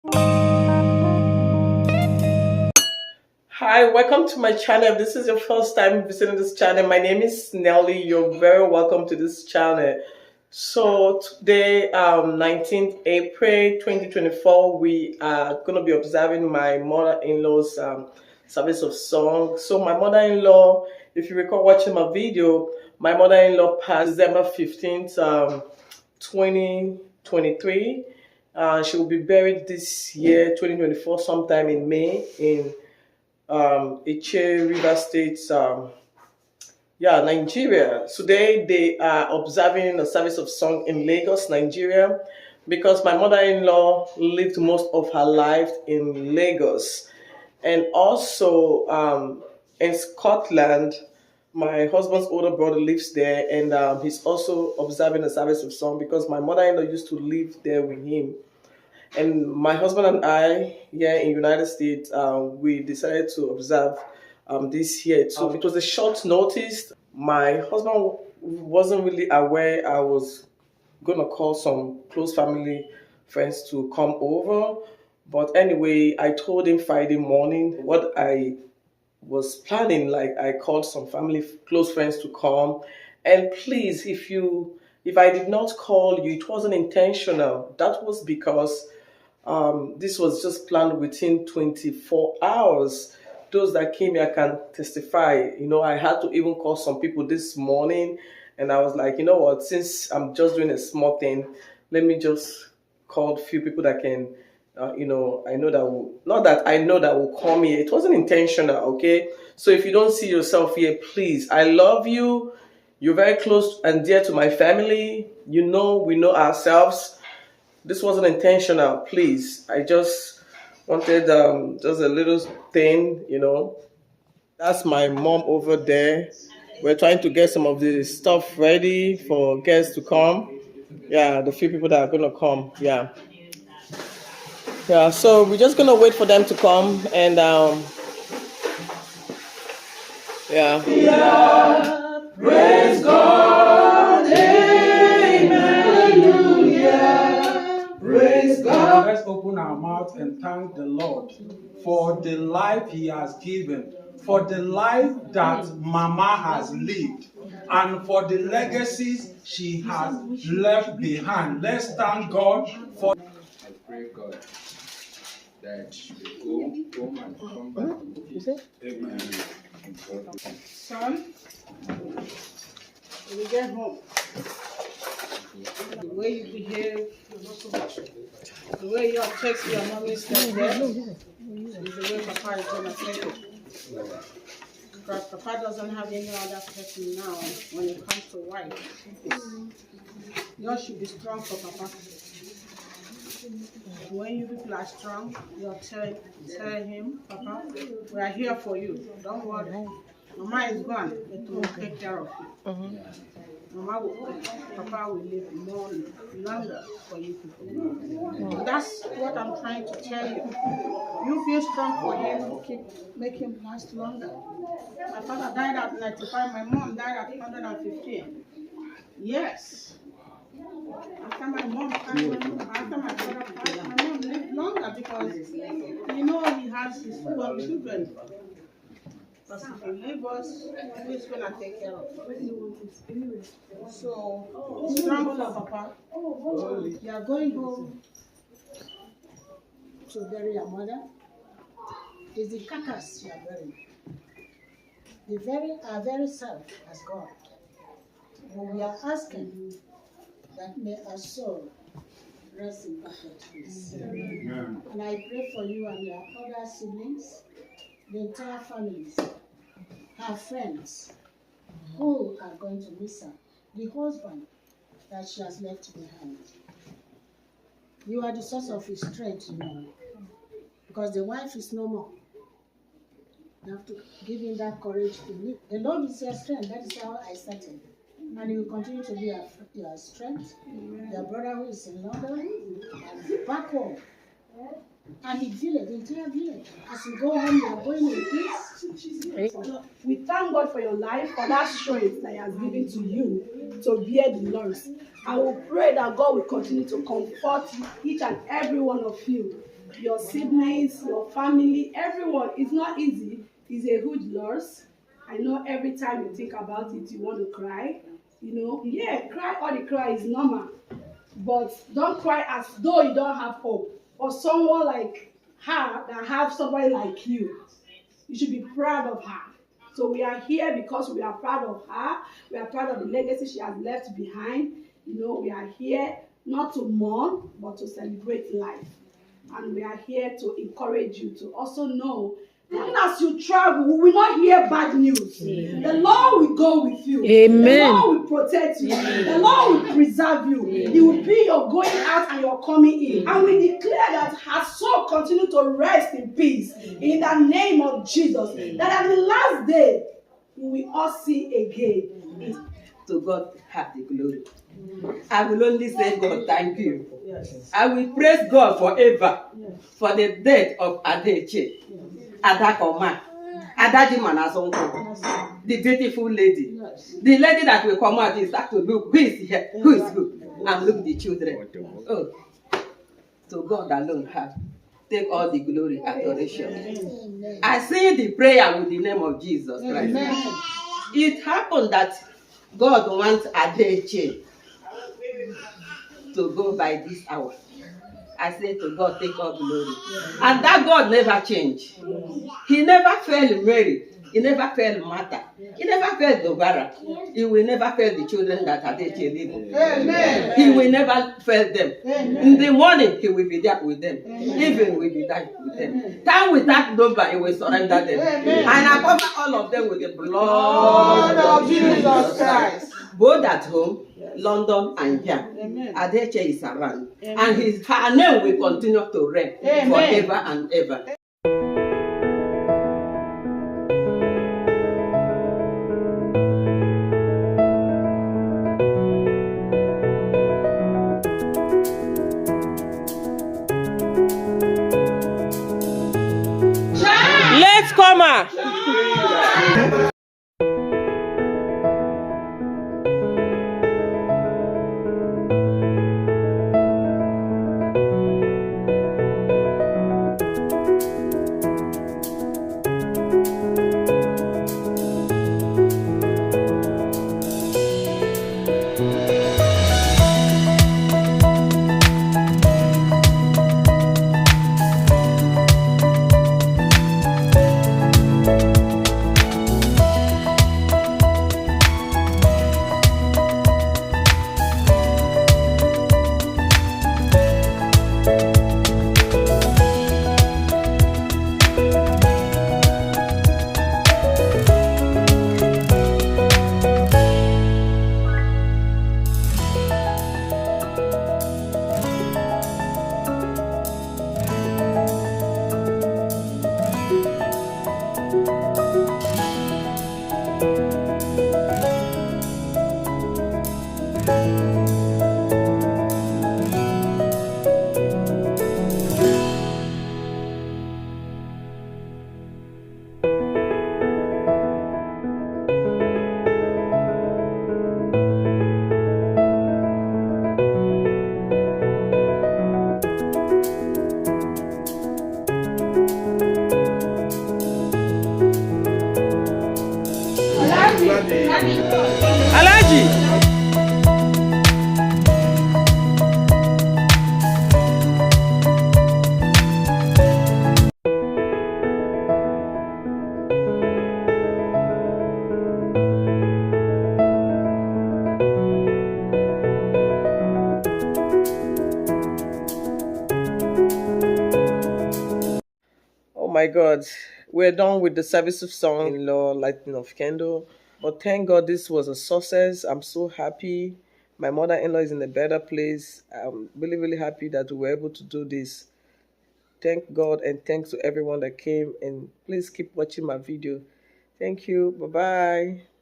Hi, welcome to my channel. If this is your first time visiting this channel, my name is Nelly. You're very welcome to this channel. So today, 19th April 2024, we are going to be observing my mother-in-law's service of song. So my mother-in-law, if you recall watching my video, my mother-in-law passed December 15th, 2023. She will be buried this year, 2024, sometime in May in Iche River State, Nigeria. Today they are observing a service of song in Lagos, Nigeria, because my mother-in-law lived most of her life in Lagos, and also in Scotland. My husband's older brother lives there, and he's also observing a service of song because my mother-in-law used to live there with him. And my husband and I, here in United States, we decided to observe this year too. It was a short notice. My husband wasn't really aware I was gonna call some close family friends to come over. But anyway, I told him Friday morning what I was planning. Like, I called some family close friends to come. And please, if I did not call you, it wasn't intentional. That was because this was just planned within 24 hours. Those that came here can testify. I had to even call some people this morning, and I was like, you know what, since I'm just doing a small thing, let me just call a few people that can, I know that will, not that I know that will call me. It wasn't intentional, okay? So if you don't see yourself here, please, I love you. You're very close and dear to my family. We know ourselves. This wasn't intentional, please. I just wanted just a little thing. That's my mom over there. We're trying to get some of the stuff ready for guests to come. Yeah, the few people that are gonna come. Yeah. Yeah, so we're just gonna wait for them to come, and yeah. Yeah. Praise God. Amen. Hallelujah. Praise God. Let's open our mouth and thank the Lord for the life He has given, for the life that Mama has lived, and for the legacies she has left behind. Let's thank God for. I pray God that you go home and come back in peace. Amen. Son, when you get home, the way you behave, the way you text your mommy said that, is the way Papa is going to take it. Because Papa doesn't have any other person now when it comes to wife. You should be strong for Papa. When you people are strong, you'll tell him, Papa, we are here for you. Don't worry. Mama is gone, but we will take care of you. Papa will live longer for you people. So that's what I'm trying to tell you. You feel strong for him, make him last longer. My father died at 95, my mom died at 115. Yes. After my father passed, my mom lived longer because he has his 2 children. Because if he leaves us, who's going to take care of us? So, strong for Papa. You are going home to bury your mother. It's the carcass you are burying. Our very self has gone. But we are asking that may our soul rest in perfect peace. Amen. And I pray for you and your other siblings, the entire families, her friends, who are going to miss her, the husband that she has left behind. You are the source of his strength, because the wife is no more. You have to give him that courage to live. The Lord is your strength. That is how I started. And he will continue to be your strength. Your brother who is in London, and back home. And the village, the entire village. As you go home, you are going in peace. We thank God for your life, for that strength that He has given to you to bear the loss. I will pray that God will continue to comfort each and every one of you your siblings, your family, everyone. It's not easy. It's a huge loss. I know every time you think about it, you want to cry. Yeah, cry, all the cry is normal. But don't cry as though you don't have hope. For someone like her that have somebody like you should be proud of her. So we are here because we are proud of her. We are proud of the legacy she has left behind. We are here not to mourn, but to celebrate life. And we are here to encourage you to also know that even as you travel, we will not hear bad news. Amen. The Lord will go with you. Amen. The Lord will protect you. Amen. The Lord will preserve you. Amen. He will be your going out and your coming in. And we declare that her soul continue to rest in peace in the name of Jesus. Amen. That at the last day, we will all see again. To God have the glory. I will only say, God, thank you. Yes. I will praise God forever for the death of Adeche, Adakoma, Adajimanazonko, the beautiful lady. Yes. The lady that will come out is start to look who is here, who is who, and look the children. Oh, so God alone have take all the glory, adoration. Amen. I say the prayer with the name of Jesus Christ. Amen. It happened that God wants Adeche to go by this hour. I say to God, take all glory. And that God never changed. He never failed Mary. He never failed Martha. He never failed Dovara. He will never fail the children that Adeche live. Amen. He will never fail them. Amen. In the morning, he will be there with them. Amen. Even will be there with them. Time with that number, he will surrender them. Amen. And I cover all of them with the blood of Jesus Christ. Both at home, London and here. Adeche is around. Amen. And her name will continue to reign forever and ever. Let's come on. Alaji. Oh my God, we're done with the service of song in law, lighting of candle. But thank God this was a success. I'm so happy. My mother-in-law is in a better place. I'm really, really happy that we were able to do this. Thank God and thanks to everyone that came. And please keep watching my video. Thank you. Bye-bye.